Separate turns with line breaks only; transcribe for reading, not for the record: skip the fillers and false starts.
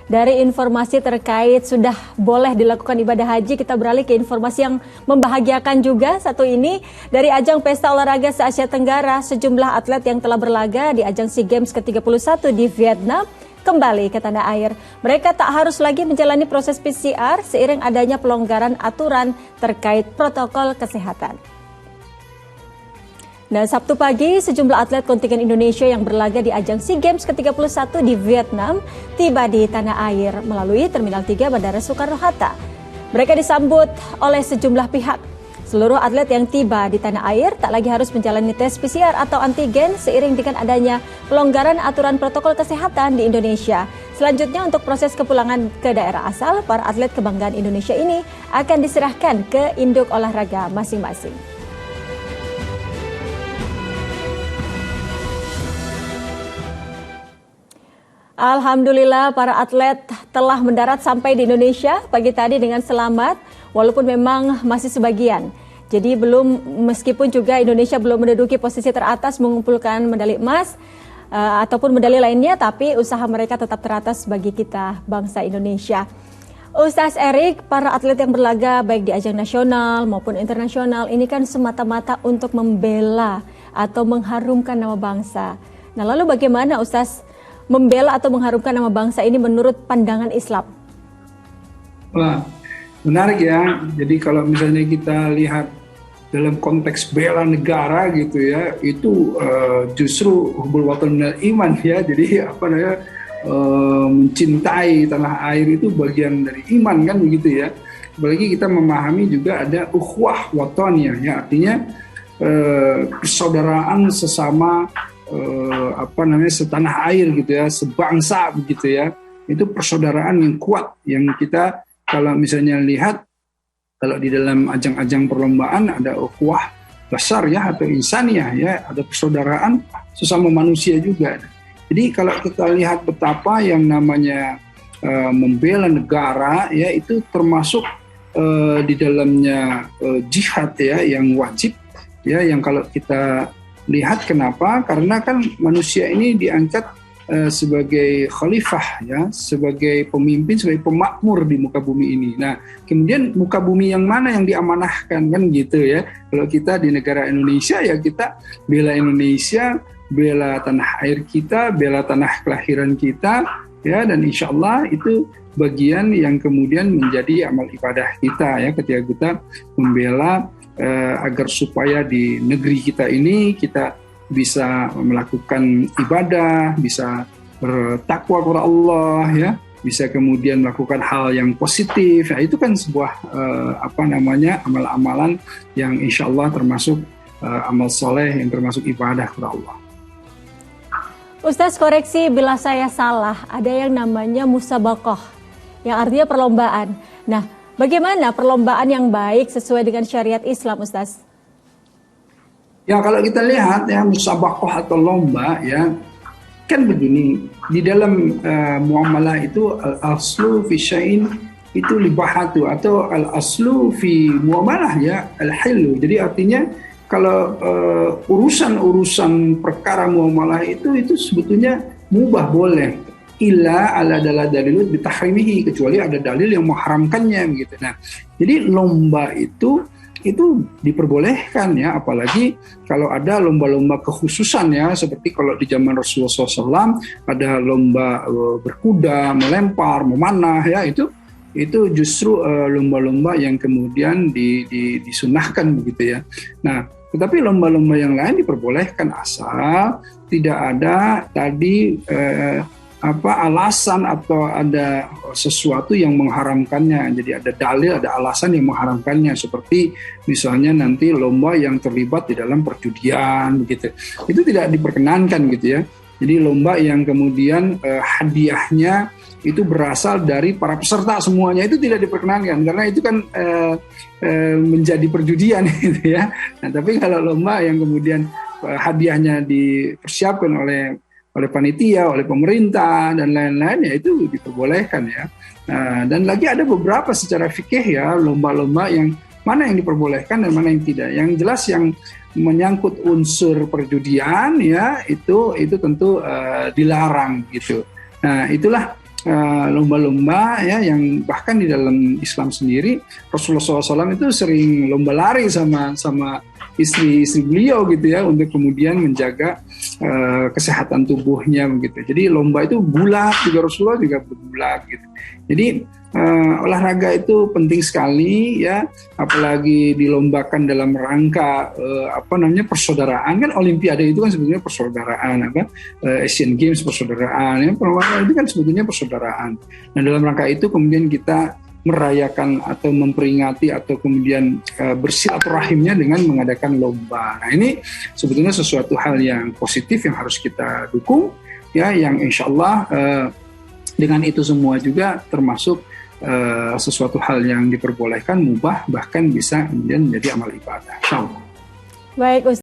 Dari informasi terkait sudah boleh dilakukan ibadah haji, kita beralih ke informasi yang membahagiakan juga satu ini. Dari ajang Pesta Olahraga se-Asia Tenggara, sejumlah atlet yang telah berlaga di ajang SEA Games ke-31 di Vietnam kembali ke tanah air. Mereka tak harus lagi menjalani proses PCR seiring adanya pelonggaran aturan terkait protokol kesehatan. Nah, Sabtu pagi, sejumlah atlet kontingen Indonesia yang berlaga di ajang SEA Games ke-31 di Vietnam tiba di tanah air melalui Terminal 3 Bandara Soekarno-Hatta. Mereka disambut oleh sejumlah pihak. Seluruh atlet yang tiba di tanah air tak lagi harus menjalani tes PCR atau antigen seiring dengan adanya pelonggaran aturan protokol kesehatan di Indonesia. Selanjutnya untuk proses kepulangan ke daerah asal, para atlet kebanggaan Indonesia ini akan diserahkan ke induk olahraga masing-masing. Alhamdulillah para atlet telah mendarat sampai di Indonesia pagi tadi dengan selamat, walaupun memang masih sebagian. Jadi meskipun juga Indonesia belum menduduki posisi teratas mengumpulkan medali emas ataupun medali lainnya, tapi usaha mereka tetap teratas bagi kita bangsa Indonesia. Ustaz Erik, para atlet yang berlaga baik di ajang nasional maupun internasional ini kan semata-mata untuk membela atau mengharumkan nama bangsa. Nah, lalu bagaimana Ustaz membela atau mengharumkan nama bangsa ini menurut pandangan Islam?
Wah, menarik ya. Jadi kalau misalnya kita lihat dalam konteks bela negara gitu ya, itu justru hubul watan minal iman ya. Jadi mencintai tanah air itu bagian dari iman kan begitu ya. Apalagi kita memahami juga ada ukhuwah wataniyah ya, artinya persaudaraan sesama setanah air gitu ya, sebangsa begitu ya. Itu persaudaraan yang kuat yang kita kalau misalnya lihat kalau di dalam ajang-ajang perlombaan ada ukhuwah besar ya atau insaniyah ya, ada persaudaraan sesama manusia juga. Jadi kalau kita lihat betapa yang namanya membela negara ya, itu termasuk di dalamnya jihad ya yang wajib ya, yang kalau kita lihat kenapa? Karena kan manusia ini diangkat sebagai khalifah ya, sebagai pemimpin, sebagai pemakmur di muka bumi ini. Nah, kemudian muka bumi yang mana yang diamanahkan kan gitu ya. Kalau kita di negara Indonesia ya kita bela Indonesia, bela tanah air kita, bela tanah kelahiran kita ya, dan insya Allah itu bagian yang kemudian menjadi amal ibadah kita ya, ketika kita membela agar supaya di negeri kita ini kita bisa melakukan ibadah, bisa bertakwa kepada Allah ya, bisa kemudian melakukan hal yang positif. Ya, itu kan sebuah amal-amalan yang insya Allah termasuk amal soleh yang termasuk ibadah kepada Allah.
Ustaz, koreksi bila saya salah, ada yang namanya musabaqah yang artinya perlombaan. Nah, bagaimana perlombaan yang baik sesuai dengan syariat Islam, Ustaz?
Ya, kalau kita lihat ya musabaqah atau lomba ya, kan begini, di dalam muamalah itu al-aslu fi syai'in itu libahatu, atau al-aslu fi muamalah ya al-hillu. Jadi artinya kalau urusan-urusan perkara muamalah itu sebetulnya mubah, boleh. Illa ala dalil bitahrimihi, kecuali ada dalil yang mengharamkannya begitu. Nah, jadi lomba itu diperbolehkan ya, apalagi kalau ada lomba-lomba kekhususan ya, seperti kalau di zaman Rasulullah SAW ada lomba berkuda, melempar, memanah ya, itu justru lomba-lomba yang kemudian disunahkan begitu ya. Nah, tetapi lomba-lomba yang lain diperbolehkan asal tidak ada tadi alasan atau ada sesuatu yang mengharamkannya. Jadi ada dalil, ada alasan yang mengharamkannya, seperti misalnya nanti lomba yang terlibat di dalam perjudian begitu. Itu tidak diperkenankan gitu ya. Jadi lomba yang kemudian hadiahnya itu berasal dari para peserta semuanya, itu tidak diperkenankan karena itu kan menjadi perjudian gitu ya. Nah, tapi kalau lomba yang kemudian hadiahnya dipersiapkan oleh panitia, oleh pemerintah dan lain-lain, ya itu diperbolehkan ya. Nah, dan lagi ada beberapa secara fikih ya, lomba-lomba yang mana yang diperbolehkan dan mana yang tidak. Yang jelas yang menyangkut unsur perjudian ya, itu tentu dilarang gitu. Nah, itulah lomba-lomba ya, yang bahkan di dalam Islam sendiri Rasulullah SAW itu sering lomba lari sama istri beliau gitu ya, untuk kemudian menjaga kesehatan tubuhnya begitu. Jadi lomba itu bulat juga, Rasulullah juga bulat gitu. Jadi olahraga itu penting sekali ya, apalagi dilombakan dalam rangka persaudaraan. Kan Olimpiade itu kan sebetulnya persaudaraan, Asian Games persaudaraan ya, itu kan sebetulnya persaudaraan. Nah dalam rangka itu kemudian kita merayakan atau memperingati atau kemudian bersilaturahimnya dengan mengadakan lomba. Nah ini sebetulnya sesuatu hal yang positif yang harus kita dukung ya, yang insya Allah dengan itu semua juga termasuk sesuatu hal yang diperbolehkan, mubah, bahkan bisa kemudian menjadi amal ibadah. Insya Allah.
Baik, Ustaz.